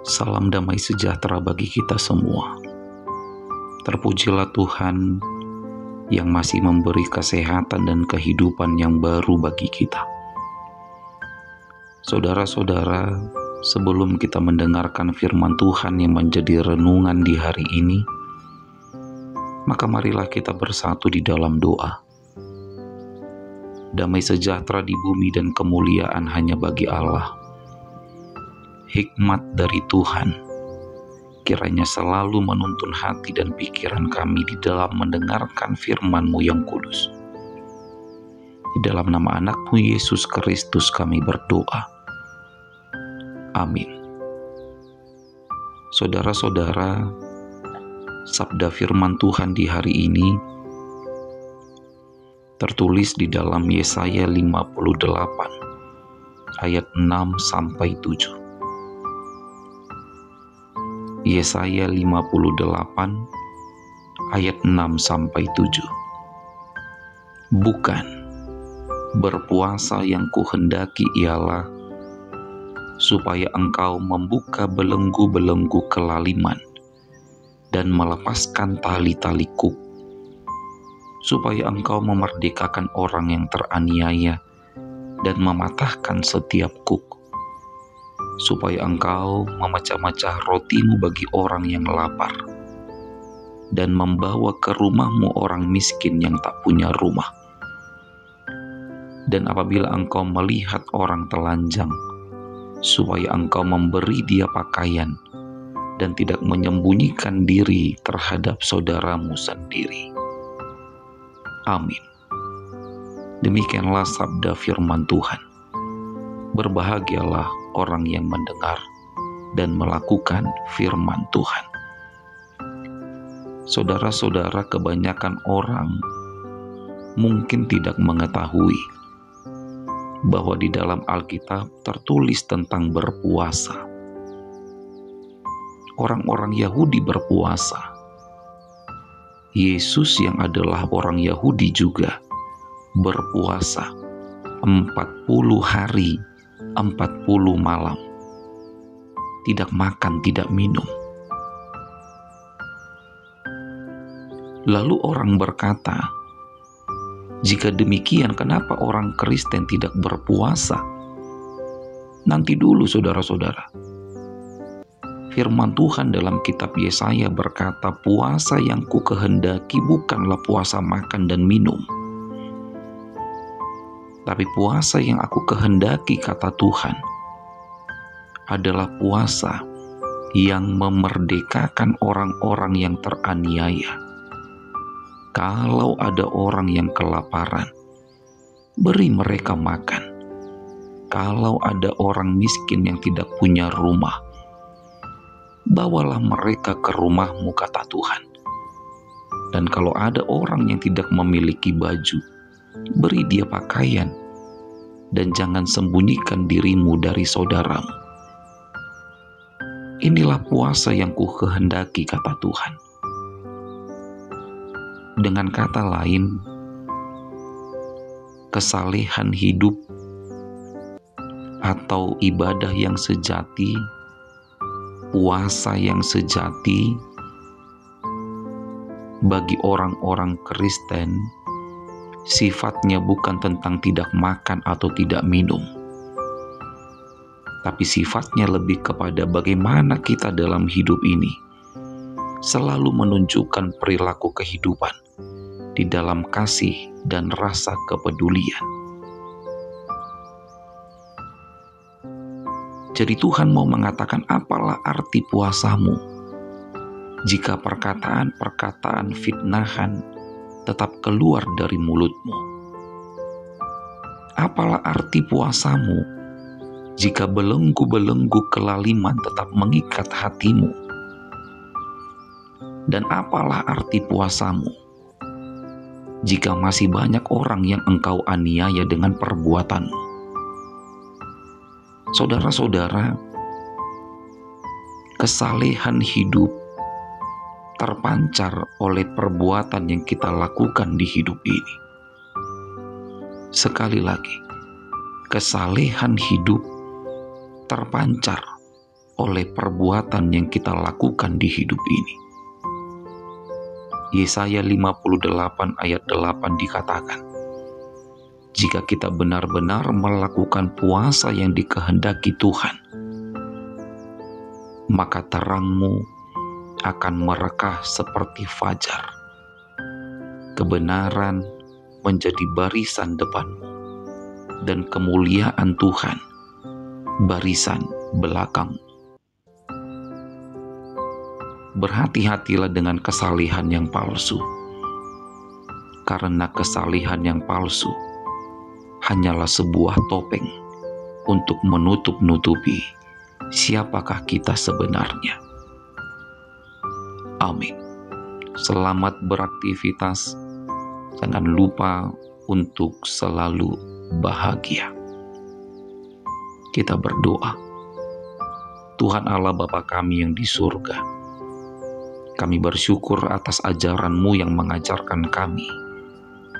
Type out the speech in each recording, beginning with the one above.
Salam damai sejahtera bagi kita semua. Terpujilah Tuhan yang masih memberi kesehatan dan kehidupan yang baru bagi kita. Saudara-saudara, sebelum kita mendengarkan firman Tuhan yang menjadi renungan di hari ini, maka marilah kita bersatu di dalam doa. Damai sejahtera di bumi dan kemuliaan hanya bagi Allah. Hikmat dari Tuhan kiranya selalu menuntun hati dan pikiran kami di dalam mendengarkan firman-Mu yang kudus. Di dalam nama anak-Mu Yesus Kristus kami berdoa. Amin. Saudara-saudara, sabda firman Tuhan di hari ini tertulis di dalam Yesaya 58 ayat 6 sampai 7. Yesaya 58 ayat 6 sampai 7. Bukan, berpuasa yang kuhendaki ialah supaya engkau membuka belenggu-belenggu kelaliman dan melepaskan tali-tali kuk, supaya engkau memerdekakan orang yang teraniaya dan mematahkan setiap kuk, supaya engkau memecah-mecah rotimu bagi orang yang lapar dan membawa ke rumahmu orang miskin yang tak punya rumah. Dan apabila engkau melihat orang telanjang, supaya engkau memberi dia pakaian dan tidak menyembunyikan diri terhadap saudaramu sendiri. Amin. Demikianlah sabda firman Tuhan. Berbahagialah orang yang mendengar dan melakukan firman Tuhan. Saudara-saudara, kebanyakan orang mungkin tidak mengetahui bahwa di dalam Alkitab tertulis tentang berpuasa. Orang-orang Yahudi berpuasa. Yesus yang adalah orang Yahudi juga berpuasa 40 hari 40 malam, tidak makan, tidak minum. Lalu orang berkata, jika demikian kenapa orang Kristen tidak berpuasa? Nanti dulu saudara-saudara. Firman Tuhan dalam kitab Yesaya berkata, puasa yang kukehendaki bukanlah puasa makan dan minum, tapi puasa yang aku kehendaki, kata Tuhan, adalah puasa yang memerdekakan orang-orang yang teraniaya. Kalau ada orang yang kelaparan, beri mereka makan. Kalau ada orang miskin yang tidak punya rumah, bawalah mereka ke rumahmu, kata Tuhan. Dan kalau ada orang yang tidak memiliki baju, beri dia pakaian, dan jangan sembunyikan dirimu dari saudaramu. Inilah puasa yang kukehendaki, kata Tuhan. Dengan kata lain, kesalehan hidup atau ibadah yang sejati, puasa yang sejati bagi orang-orang Kristen sifatnya bukan tentang tidak makan atau tidak minum, tapi sifatnya lebih kepada bagaimana kita dalam hidup ini selalu menunjukkan perilaku kehidupan di dalam kasih dan rasa kepedulian. Jadi Tuhan mau mengatakan, apalah arti puasamu jika perkataan-perkataan fitnahan tetap keluar dari mulutmu? Apalah arti puasamu jika belenggu-belenggu kelaliman tetap mengikat hatimu? Dan apalah arti puasamu jika masih banyak orang yang engkau aniaya dengan perbuatanmu? Saudara-saudara, kesalehan hidup terpancar oleh perbuatan yang kita lakukan di hidup ini. Sekali lagi, kesalehan hidup terpancar oleh perbuatan yang kita lakukan di hidup ini. Yesaya 58 ayat 8 dikatakan, jika kita benar-benar melakukan puasa yang dikehendaki Tuhan, maka terangmu akan merekah seperti fajar. Kebenaran menjadi barisan depanmu, dan kemuliaan Tuhan barisan belakang. Berhati-hatilah dengan kesalehan yang palsu, karena kesalehan yang palsu hanyalah sebuah topeng untuk menutup-nutupi siapakah kita sebenarnya. Amin. Selamat beraktivitas. Jangan lupa untuk selalu bahagia. Kita berdoa. Tuhan Allah Bapa kami yang di surga, kami bersyukur atas ajaran-Mu yang mengajarkan kami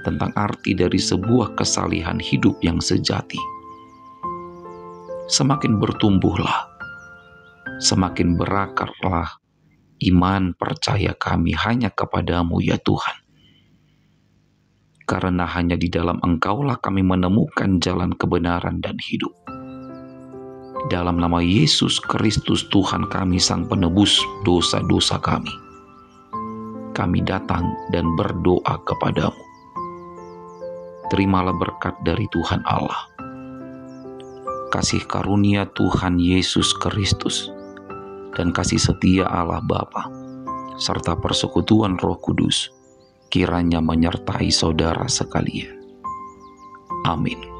tentang arti dari sebuah kesalehan hidup yang sejati. Semakin bertumbuhlah, semakin berakarlah iman percaya kami hanya kepadamu ya Tuhan. Karena hanya di dalam Engkaulah kami menemukan jalan kebenaran dan hidup. Dalam nama Yesus Kristus Tuhan kami Sang Penebus dosa-dosa kami datang dan berdoa kepadamu. Terimalah berkat dari Tuhan Allah, kasih karunia Tuhan Yesus Kristus, dan kasih setia Allah Bapa, serta persekutuan Roh Kudus, kiranya menyertai saudara sekalian. Amin.